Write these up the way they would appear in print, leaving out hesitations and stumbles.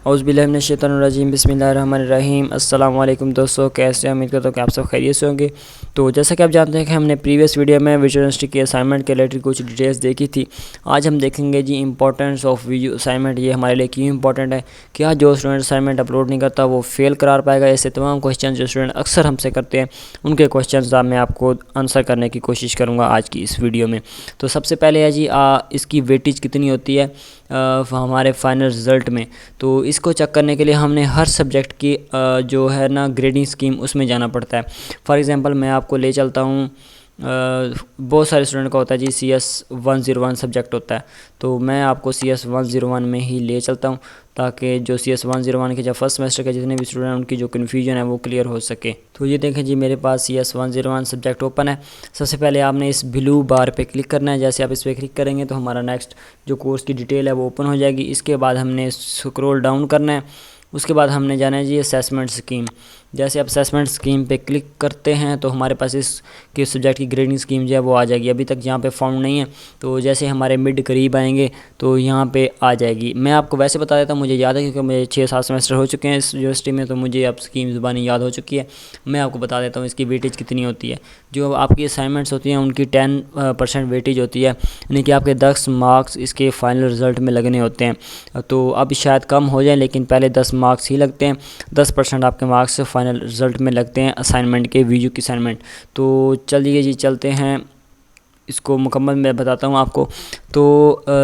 औज़ुबिल्लाहिमिनश्शैतानिर्रजीम बिस्मिल्लाहिर्रहमानिर्रहीम। अस्सलाम वालेकुम दोस्तों, कैसे हैं? उम्मीद करता हूँ कि आप सब खैरियत से होंगे। तो जैसा कि आप जानते हैं कि हमने प्रीवियस वीडियो में विजुअल यूनिवर्सिटी के असाइनमेंट के रिलेटेड कुछ डिटेल्स देखी थी। आज हम देखेंगे जी इंपॉर्टेंस ऑफ विजुअल असाइनमेंट, ये हमारे लिए क्यों इंपॉर्टेंट है, क्या जो स्टूडेंट असाइनमेंट अपलोड नहीं करता वो फेल करार पाएगा। ऐसे तमाम क्वेश्चन जो स्टूडेंट अक्सर हमसे करते हैं उनके क्वेश्चन मैं आपको आंसर करने की कोशिश करूँगा आज की इस वीडियो में। तो सबसे पहले है जी इसकी वेटेज कितनी होती है हमारे फाइनल रिज़ल्ट में। तो इसको चेक करने के लिए हमने हर सब्जेक्ट की जो है ना ग्रेडिंग स्कीम उसमें जाना पड़ता है। फॉर एग्ज़ाम्पल मैं आपको ले चलता हूँ, बहुत सारे स्टूडेंट का होता है जी CS 101 सब्जेक्ट होता है, तो मैं आपको CS 101 में ही ले चलता हूँ ताकि जो CS 101 के जब फर्स्ट सेमेस्टर के जितने भी स्टूडेंट हैं उनकी जो कन्फ्यूजन है वो क्लियर हो सके। तो ये देखें जी, मेरे पास CS 101 सब्जेक्ट ओपन है। सबसे पहले आपने इस ब्लू बार पे क्लिक करना है। जैसे आप इस पर क्लिक करेंगे तो हमारा नेक्स्ट जो कोर्स की डिटेल है वो ओपन हो जाएगी। इसके बाद हमने स्क्रॉल डाउन करना है। उसके बाद हमने जाना है जी असेसमेंट स्कीम। जैसे आप असेसमेंट स्कीम पे क्लिक करते हैं तो हमारे पास इस के सब्जेक्ट की ग्रेडिंग स्कीम जो है वो आ जाएगी। अभी तक यहाँ पे फाउंड नहीं है, तो जैसे हमारे मिड करीब आएंगे तो यहाँ पे आ जाएगी। मैं आपको वैसे बता देता हूँ, मुझे याद है क्योंकि मुझे 6-7 सेमेस्टर हो चुके हैं इस यूनिवर्सिटी में, तो मुझे अब स्कीम ज़ुबानी याद हो चुकी है। मैं आपको बता देता हूँ इसकी वेटेज कितनी होती है। जो आपकी असाइनमेंट्स होती हैं उनकी 10% वेटेज होती है, यानी कि आपके 10 मार्क्स इसके फाइनल रिज़ल्ट में लगने होते हैं। तो अब शायद कम हो जाए लेकिन पहले 10 मार्क्स ही लगते हैं। 10% आपके मार्क्स फाइनल रिज़ल्ट में लगते हैं असाइनमेंट के, वीडियो की असाइनमेंट। तो चलिए जी चलते हैं, इसको मुकम्मल मैं बताता हूँ आपको। तो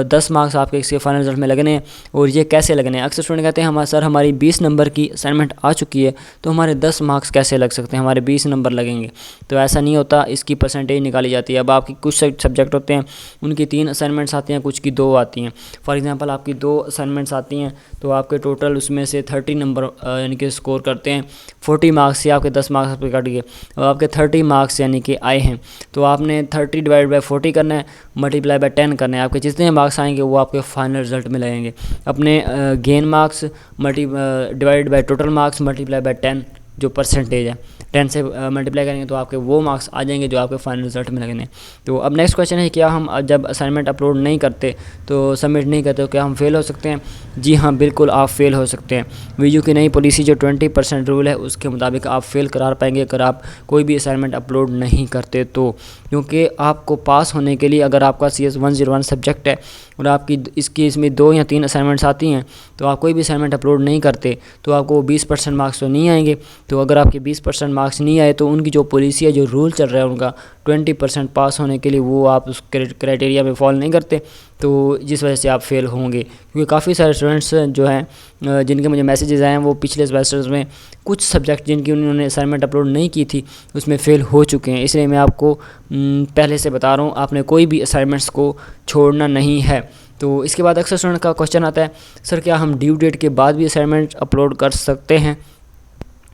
10 मार्क्स आपके इसके फाइनल रिजल्ट में लगने हैं। और ये कैसे लगने हैं, अक्सर स्टूडेंट कहते हैं हमारे सर हमारी 20 नंबर की असाइनमेंट आ चुकी है तो हमारे 10 मार्क्स कैसे लग सकते हैं, हमारे 20 नंबर लगेंगे। तो ऐसा नहीं होता, इसकी परसेंटेज निकाली जाती है। अब आपकी कुछ सब्जेक्ट होते हैं उनकी 3 असाइनमेंट्स आती हैं, कुछ की 2 आती हैं। फॉर एग्ज़ाम्पल आपकी 2 असाइनमेंट्स आती हैं तो आपके टोटल उसमें से 30 नंबर यानी कि स्कोर करते हैं। 40 मार्क्स से आपके 10 मार्क्स पे कट गए, अब आपके 30 मार्क्स यानी कि आए हैं। तो आपने 30 डिवाइड बाई 40 करना है, मल्टीप्लाई बाई 10 करना है। आपके जितने मार्क्स आएंगे वो आपके फाइनल रिजल्ट में लगेंगे। अपने gain marks divide by total marks multiply by 10 जो परसेंटेज है, 10 से मल्टीप्लाई करेंगे तो आपके वो मार्क्स आ जाएंगे जो आपके फाइनल रिजल्ट में लगने। तो अब नेक्स्ट क्वेश्चन है, क्या हम जब असाइनमेंट अपलोड नहीं करते तो सबमिट नहीं करते तो क्या हम फेल हो सकते हैं? जी हाँ, बिल्कुल आप फेल हो सकते हैं। वीडियो की नई पॉलिसी जो 20% रूल है उसके मुताबिक आप फेल करार पाएंगे अगर आप कोई भी असाइनमेंट अपलोड नहीं करते तो। क्योंकि आपको पास होने के लिए अगर आपका CS 101 सब्जेक्ट है और आपकी इसमें 2 या 3 असाइनमेंट्स आती हैं तो आप कोई भी असाइनमेंट अपलोड नहीं करते तो आपको 20% मार्क्स तो नहीं आएंगे। तो अगर आपके 20% मार्क्स नहीं आए तो उनकी जो पॉलिसी है, जो रूल चल रहा है उनका 20% पास होने के लिए, वो आप उस क्राइटेरिया में फॉलो नहीं करते, तो जिस वजह से आप फेल होंगे। क्योंकि काफ़ी सारे स्टूडेंट्स जो हैं जिनके मुझे मैसेजेस आए हैं वो पिछले सेमेस्टर्स में कुछ सब्जेक्ट जिनकी उन्होंने असाइनमेंट अपलोड नहीं की थी उसमें फ़ेल हो चुके हैं। इसलिए मैं आपको पहले से बता रहा हूँ, आपने कोई भी असाइनमेंट्स को छोड़ना नहीं है। तो इसके बाद अक्सर स्टूडेंट का क्वेश्चन आता है, सर क्या हम ड्यू डेट के बाद भी असाइनमेंट अपलोड कर सकते हैं?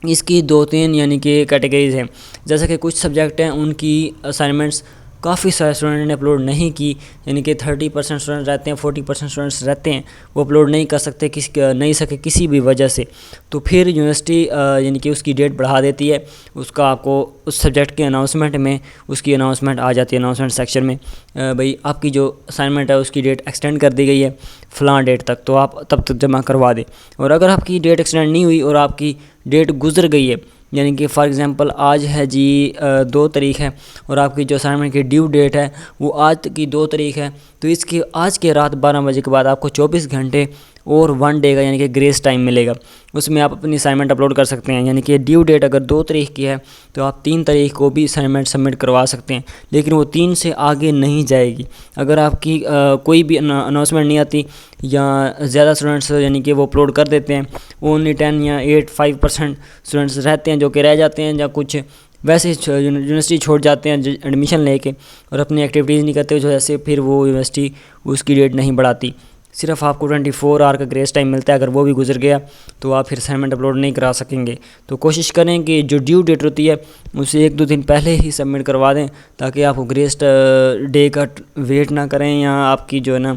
इसकी 2-3 यानी कि कैटेगरीज हैं। जैसा कि कुछ सब्जेक्ट हैं उनकी असाइनमेंट्स काफ़ी सारे स्टूडेंट ने अपलोड नहीं की, यानी कि 30% स्टूडेंट रहते हैं, 40% स्टूडेंट्स रहते हैं वो अपलोड नहीं कर सकते, नहीं सके किसी भी वजह से। तो फिर यूनिवर्सिटी यानी कि उसकी डेट बढ़ा देती है। उसका आपको उस सब्जेक्ट के अनाउंसमेंट में उसकी अनाउंसमेंट आ जाती है, अनाउंसमेंट सेक्शन में भाई आपकी जो असाइनमेंट है उसकी डेट एक्सटेंड कर दी गई है फ़लाँ डेट तक, तो आप तब तक जमा करवा दें। और अगर आपकी डेट एक्सटेंड नहीं हुई और आपकी डेट गुजर गई है, यानी कि फ़ॉर एग्ज़ाम्पल आज है जी 2 तारीख है और आपकी जो असाइनमेंट की ड्यू डेट है वो आज की 2 तारीख है, तो इसकी आज के रात 12 बजे के बाद आपको 24 घंटे और 1 डे का यानी कि ग्रेस टाइम मिलेगा। उसमें आप अपनी असाइनमेंट अपलोड कर सकते हैं। यानी कि ड्यू डेट अगर 2 तारीख की है तो आप 3 तारीख को भी असाइनमेंट सबमिट करवा सकते हैं, लेकिन वो 3 से आगे नहीं जाएगी। अगर आपकी कोई भी अनाउंसमेंट नहीं आती या ज़्यादा स्टूडेंट्स यानी कि वो अपलोड कर देते हैं, ओनली 10 या 5% स्टूडेंट्स रहते हैं जो कि रह जाते हैं, या कुछ वैसे यूनिवर्सिटी छोड़ जाते हैं एडमिशन लेके और अपनी एक्टिविटीज़ नहीं करते, जो ऐसे फिर वो यूनिवर्सिटी उसकी डेट नहीं बढ़ाती। सिर्फ आपको 24 आवर का ग्रेस टाइम मिलता है, अगर वो भी गुजर गया तो आप फिर असाइनमेंट अपलोड नहीं करा सकेंगे। तो कोशिश करें कि जो ड्यू डेट होती है उसे 1-2 दिन पहले ही सबमिट करवा दें ताकि आपको ग्रेस डे का वेट ना करें, या आपकी जो है ना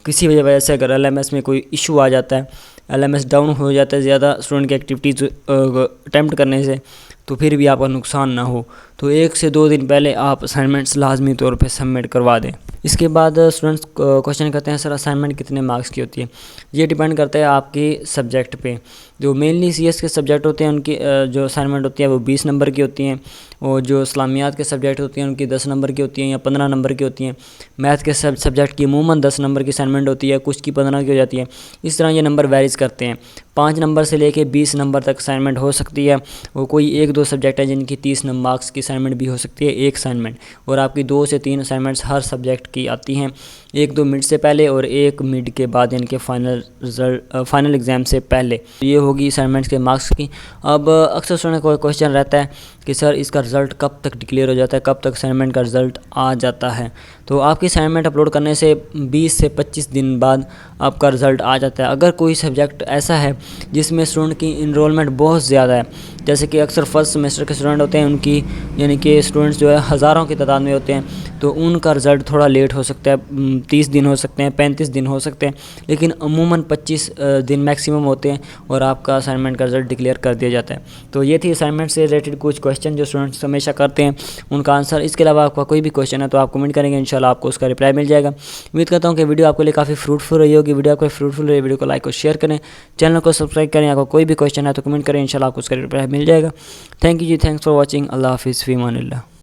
किसी वजह से अगर LMS में कोई इशू आ जाता है, LMS डाउन हो जाता है ज़्यादा स्टूडेंट की एक्टिविटीज़ अटैम्प्ट करने से, तो फिर भी आपका नुकसान ना हो, तो 1 से 2 दिन पहले आप असाइनमेंट्स लाजमी तौर पे सबमिट करवा दें। इसके बाद स्टूडेंट्स क्वेश्चन करते हैं सर असाइनमेंट कितने मार्क्स की होती है। ये डिपेंड करता है आपके सब्जेक्ट पे। जो मेनली सीएस के सब्जेक्ट होते हैं उनकी जो असाइनमेंट होती है वो 20 नंबर की होती हैं, और जो इस्लामियात के सब्जेक्ट होती हैं उनकी 10 नंबर की होती हैं या 15 नंबर की होती हैं। मैथ के सब्जेक्ट की अमूमन 10 नंबर की असाइनमेंट होती है, कुछ की 15 की हो जाती है। इस तरह ये नंबर वेरीज करते हैं। 5 नंबर से लेके 20 नंबर तक असाइनमेंट हो सकती है। वो कोई 1-2 सब्जेक्ट है जिनकी 30 मार्क्स की असाइनमेंट भी हो सकती है, एक असाइनमेंट। और आपकी 2 से 3 असाइनमेंट्स हर सब्जेक्ट की आती हैं, 1-2 मिड से पहले और 1 मिड के बाद इनके फाइनल एग्ज़ाम से पहले। ये होगी असाइनमेंट्स के मार्क्स की। अब अक्सर सुनने को क्वेश्चन रहता है कि सर इसका रिज़ल्ट कब तक डिक्लेयर हो जाता है, कब तक असाइनमेंट का रिज़ल्ट आ जाता है। तो आपकी असाइनमेंट अपलोड करने से 20 से 25 दिन बाद आपका रिज़ल्ट आ जाता है। अगर कोई सब्जेक्ट ऐसा है जिसमें स्टूडेंट की इनरोलमेंट बहुत ज़्यादा है, जैसे कि अक्सर फर्स्ट सेमेस्टर के स्टूडेंट होते हैं, उनकी यानी कि स्टूडेंट्स जो है हज़ारों की तादाद में होते हैं, तो उनका रिज़ल्ट थोड़ा लेट हो सकता है। 30 दिन हो सकते हैं, 35 दिन हो सकते हैं, लेकिन अमूमन 25 दिन मैक्सिमम होते हैं और आपका असाइनमेंट का रिज़ल्ट डिक्लेयर कर दिया जाता है। तो ये थी असाइनमेंट से रिलेटेड कुछ क्वेश्चन जो स्टूडेंट्स हमेशा करते हैं, उनका आंसर। इसके अलावा आपका कोई भी क्वेश्चन है तो आप कमेंट करेंगे, इंशाल्लाह आपको उसका रिप्लाई मिल जाएगा। उम्मीद करता हूँ कि वीडियो आपके लिए काफ़ी फ्रूटफुल रही होगी। वीडियो आपको फ्रूटफुल रही, वीडियो को लाइक और शेयर करें, चैनल को सब्सक्राइब करें। आपको कोई भी क्वेश्चन है तो कमेंट करें, इंशाल्लाह आपको उसका रिप्लाई मिल जाएगा। थैंक यू जी, थैंक्स फॉर वॉचिंग। अल्लाह हाफिज़, फ़ी अमानिल्लाह।